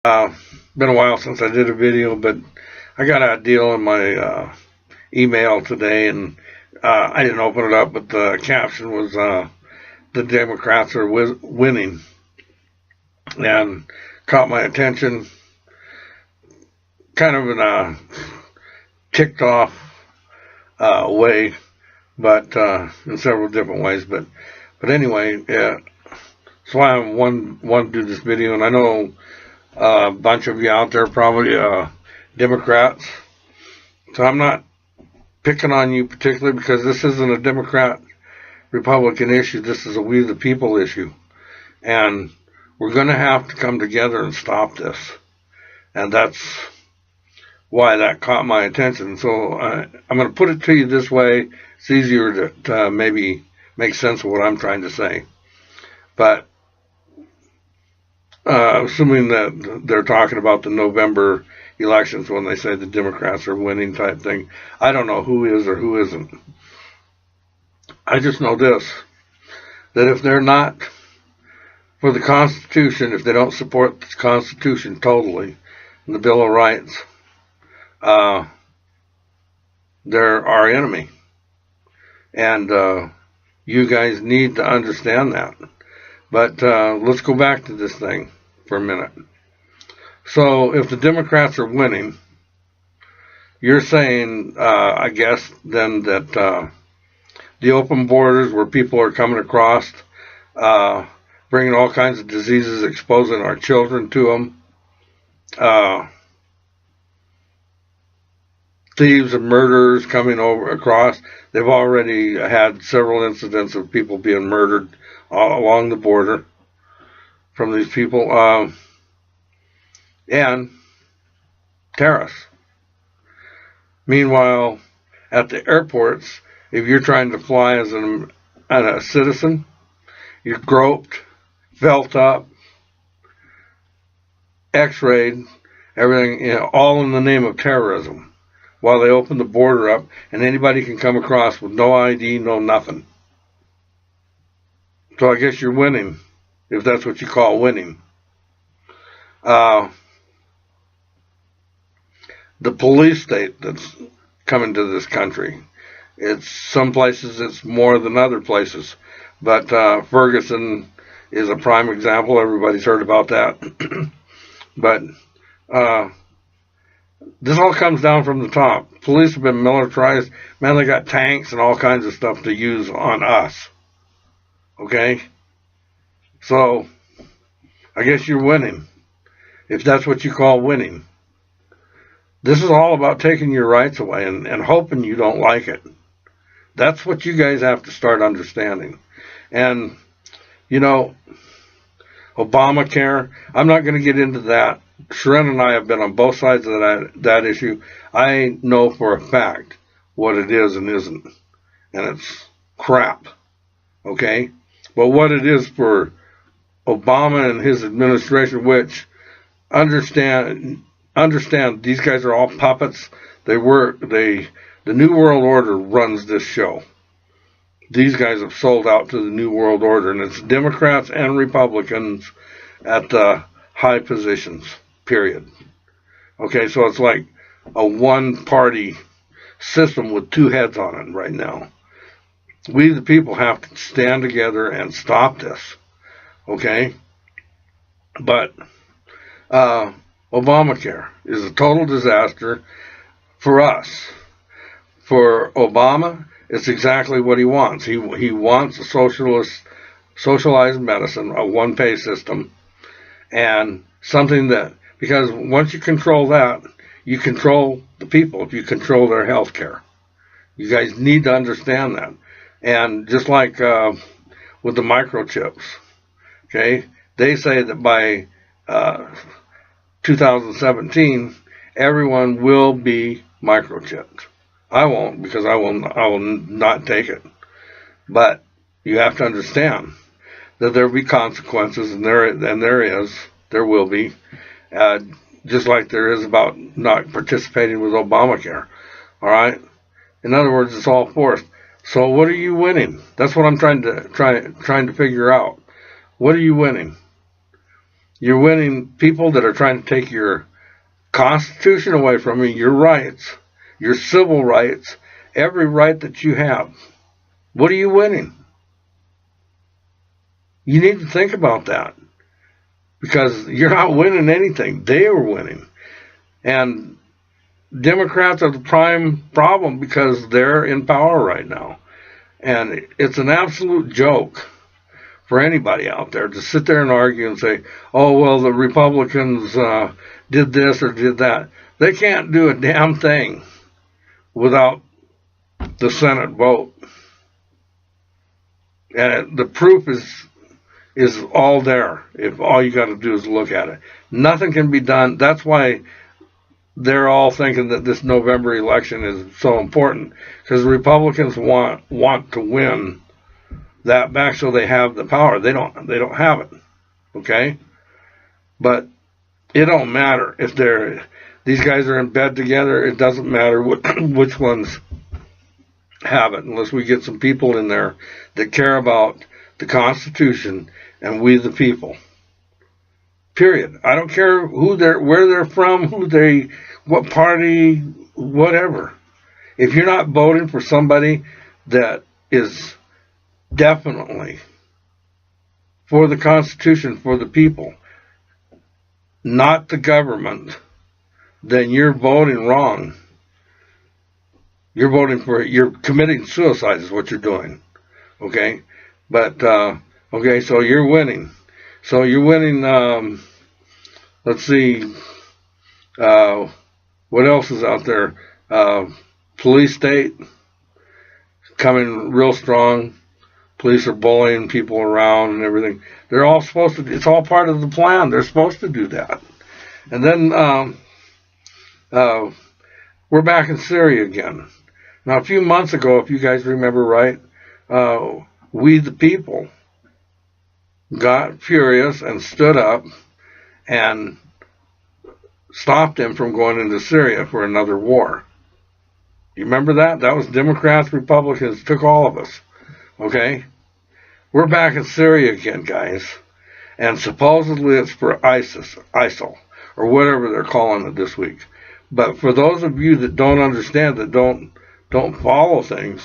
Been a while since I did a video, but I got a deal in my email today, and I didn't open it up, but the caption was "The Democrats are winning," and caught my attention, kind of in a ticked off way, but in several different ways. But anyway, that's why I want to do this video, and I know a bunch of you out there probably Democrats. So I'm not picking on you particularly because this isn't a Democrat Republican issue. This is a we the people issue. And we're going to have to come together and stop this. And that's why that caught my attention. So I'm going to put it to you this way. It's easier to maybe make sense of what I'm trying to say. But assuming that they're talking about the November elections when they say the Democrats are winning type thing, I don't know who is or who isn't. I just know this, that if they're not for the Constitution, if they don't support the Constitution totally, and the Bill of Rights, they're our enemy. And you guys need to understand that. But let's go back to this thing for a minute. So if the Democrats are winning, you're saying, I guess, then that the open borders where people are coming across, bringing all kinds of diseases, exposing our children to them, thieves and murderers coming over across. They've already had several incidents of people being murdered all along the border from these people, and terrorists. Meanwhile, at the airports, if you're trying to fly as a citizen, you're groped, felt up, x-rayed, everything, all in the name of terrorism, while they open the border up, and anybody can come across with no ID, no nothing. So I guess you're winning, if that's what you call winning. The police state that's coming to this country, it's some places it's more than other places, but Ferguson is a prime example. Everybody's heard about that. But this all comes down from the top. Police have been militarized. Man, they got tanks and all kinds of stuff to use on us. Okay? So, I guess you're winning, if that's what you call winning. This is all about taking your rights away and hoping you don't like it. That's what you guys have to start understanding. And, Obamacare, I'm not going to get into that. Sharon and I have been on both sides of that issue. I know for a fact what it is and isn't. And it's crap. Okay? But what it is for Obama and his administration, which understand these guys are all puppets. The New World Order runs this show. These guys have sold out to the New World Order, and it's Democrats and Republicans at the high positions, period. Okay, so it's like a one-party system with two heads on it right now. We, the people, have to stand together and stop this. Okay? But Obamacare is a total disaster for us. For Obama, it's exactly what he wants. He wants a socialized medicine, a one-pay system, and something that, because once you control that, you control the people if you control their health care. You guys need to understand that. And just like with the microchips, okay, they say that by 2017, everyone will be microchipped. I won't, because I will not take it. But you have to understand that there will be consequences, and there will be, just like there is about not participating with Obamacare. All right. In other words, it's all forced. So what are you winning? That's what I'm trying to figure out. What are you winning? You're winning people that are trying to take your Constitution away from you, your rights, your civil rights, every right that you have. What are you winning? You need to think about that, because you're not winning anything. They are winning. And Democrats are the prime problem because they're in power right now. And it's an absolute joke for anybody out there to sit there and argue and say, oh, well, the Republicans did this or did that. They can't do a damn thing without the Senate vote. And the proof is all there if all you got to do is look at it. Nothing can be done. That's why they're all thinking that this November election is so important, because the Republicans want to win that back so they have the power. They don't have it. Okay? But it don't matter if these guys are in bed together. It doesn't matter which ones have it, unless we get some people in there that care about the Constitution and we the people. Period. I don't care where they're from, what party, whatever. If you're not voting for somebody that is definitely for the Constitution, for the people, not the government, then you're voting wrong. You're committing suicide is what you're doing. Okay? But, okay, so you're winning. So you're winning, let's see, what else is out there? Police state coming real strong. Police are bullying people around and everything. They're all supposed to, it's all part of the plan. They're supposed to do that. And then we're back in Syria again. Now, a few months ago, if you guys remember right, we the people got furious and stood up and stopped him from going into Syria for another war. You remember that? That was Democrats, Republicans, took all of us. Okay? We're back in Syria again, guys. And supposedly it's for ISIL, or whatever they're calling it this week. But for those of you that don't understand, that don't follow things,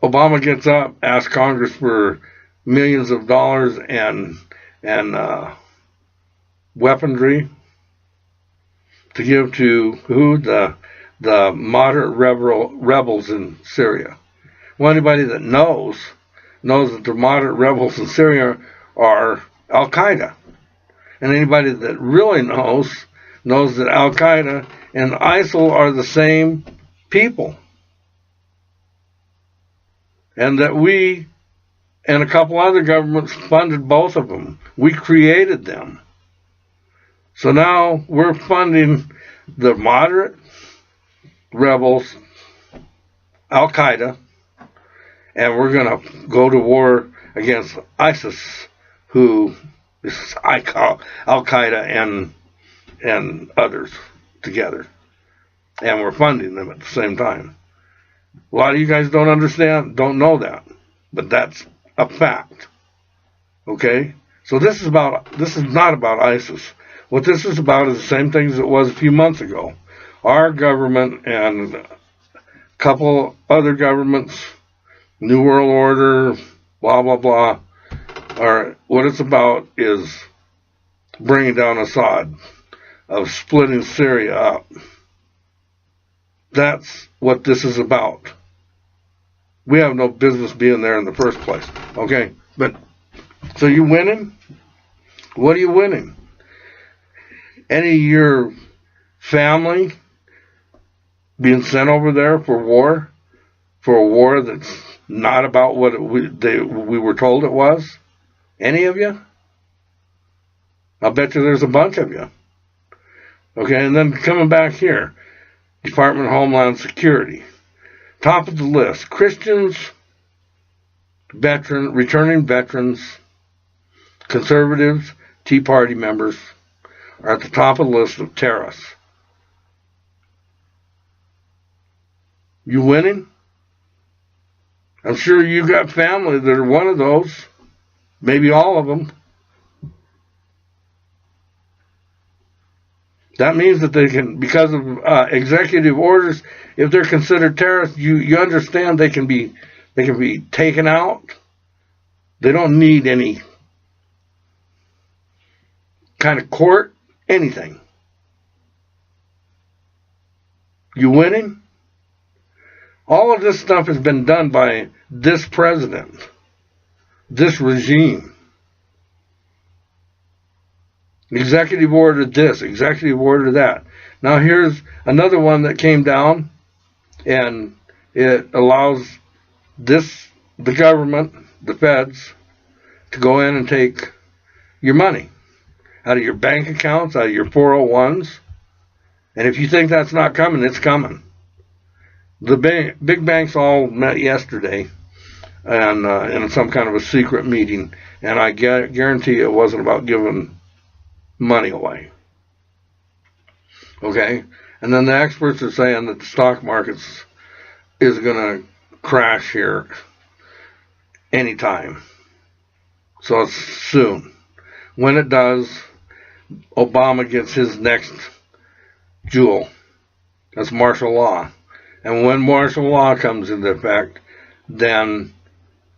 Obama gets up, asks Congress for millions of dollars and weaponry to give to who? The moderate rebels in Syria. Well, anybody that knows that the moderate rebels in Syria are Al-Qaeda. And anybody that really knows that Al-Qaeda and ISIL are the same people. And that we and a couple other governments funded both of them. We created them. So now we're funding the moderate rebels, Al-Qaeda, and we're going to go to war against ISIS, who is Al-Qaeda and others together. And we're funding them at the same time. A lot of you guys don't know that, but that's a fact. Okay? So this is not about ISIS. What this is about is the same thing as it was a few months ago. Our government and a couple other governments, New World Order, blah, blah, blah, what it's about is bringing down Assad, of splitting Syria up. That's what this is about. We have no business being there in the first place. Okay? But, so you winning? What are you winning? Any of your family being sent over there for war? For a war that's not about what we were told it was? Any of you? I'll bet you there's a bunch of you. Okay, and then coming back here, Department of Homeland Security. Top of the list, Christians, returning veterans, conservatives, Tea Party members are at the top of the list of terrorists. You winning? I'm sure you got family that are one of those. Maybe all of them. That means that they can, because of executive orders, if they're considered terrorists, you understand they can be taken out. They don't need any kind of court, anything. You winning? All of this stuff has been done by this president, this regime. Executive order this, executive order that. Now here's another one that came down, and it allows the government, the feds, to go in and take your money out of your bank accounts, out of your 401s. And if you think that's not coming, it's coming. The big banks all met yesterday, and in some kind of a secret meeting, and I guarantee it wasn't about giving money away. Okay? And then the experts are saying that the stock market is going to crash here anytime. So it's soon. When it does, Obama gets his next jewel. That's martial law. And when martial law comes into effect, then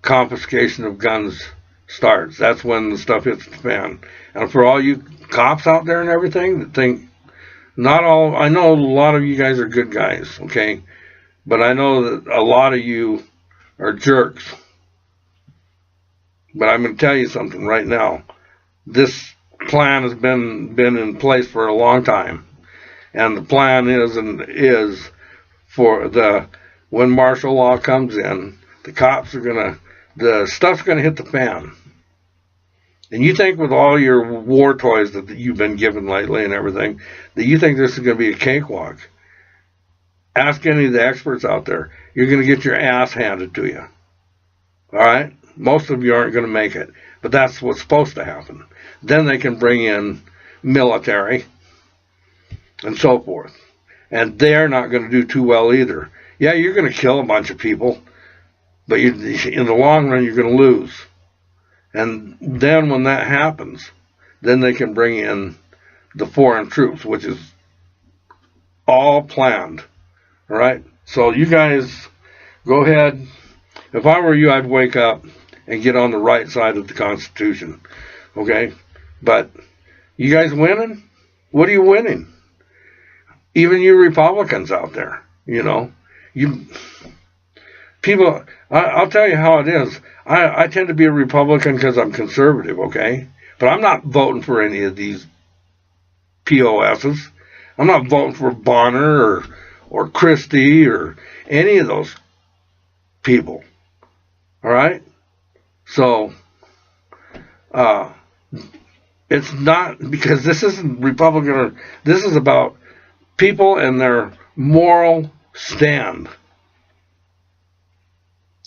confiscation of guns starts. That's when the stuff hits the fan. And for all you cops out there and everything that think, not all, I know a lot of you guys are good guys, okay? But I know that a lot of you are jerks. But I'm going to tell you something right now. This plan has been in place for a long time. And the plan is for when martial law comes in, the cops are the stuff's gonna hit the fan. And you think with all your war toys that you've been given lately and everything, that you think this is gonna be a cakewalk. Ask any of the experts out there. You're gonna get your ass handed to you. Alright? Most of you aren't gonna make it. But that's what's supposed to happen. Then they can bring in military and so forth. And they're not going to do too well either. Yeah, you're going to kill a bunch of people, but in the long run, you're going to lose. And then when that happens, then they can bring in the foreign troops, which is all planned. All right? So you guys, go ahead. If I were you, I'd wake up and get on the right side of the Constitution. Okay? But you guys winning? What are you winning? Even you Republicans out there, people, I'll tell you how it is. I tend to be a Republican because I'm conservative, okay? But I'm not voting for any of these POSs. I'm not voting for Bonner or Christie or any of those people. All right? So, it's not, because this isn't Republican, this is about people and their moral stand.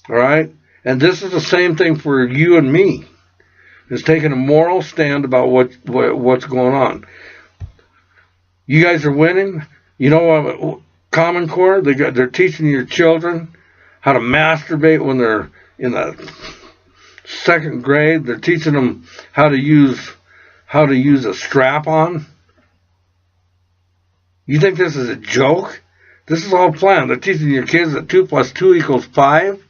All right? And this is the same thing for you and me. It's taking a moral stand about what's going on. You guys are winning. You know, Common Core, they're teaching your children how to masturbate when they're in the second grade. They're teaching them how to use a strap-on. You think this is a joke? This is all planned. They're teaching your kids that 2 + 2 = 5.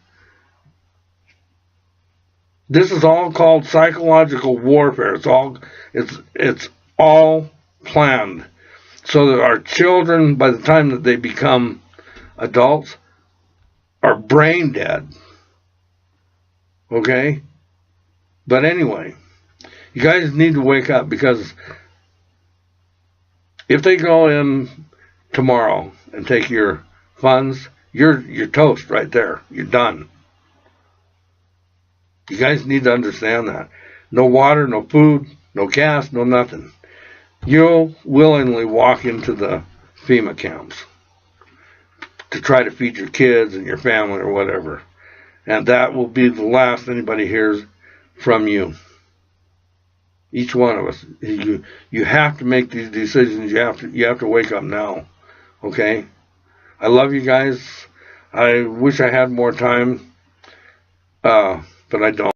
This is all called psychological warfare. It's all planned. So that our children, by the time that they become adults, are brain dead. Okay? But anyway, you guys need to wake up, because if they go in tomorrow and take your funds, you're toast right there. You're done. You guys need to understand that. No water, no food, no gas, no nothing. You'll willingly walk into the FEMA camps to try to feed your kids and your family or whatever. And that will be the last anybody hears from you. Each one of us. You have to make these decisions. You have to wake up now. Okay? I love you guys. I wish I had more time, but I don't.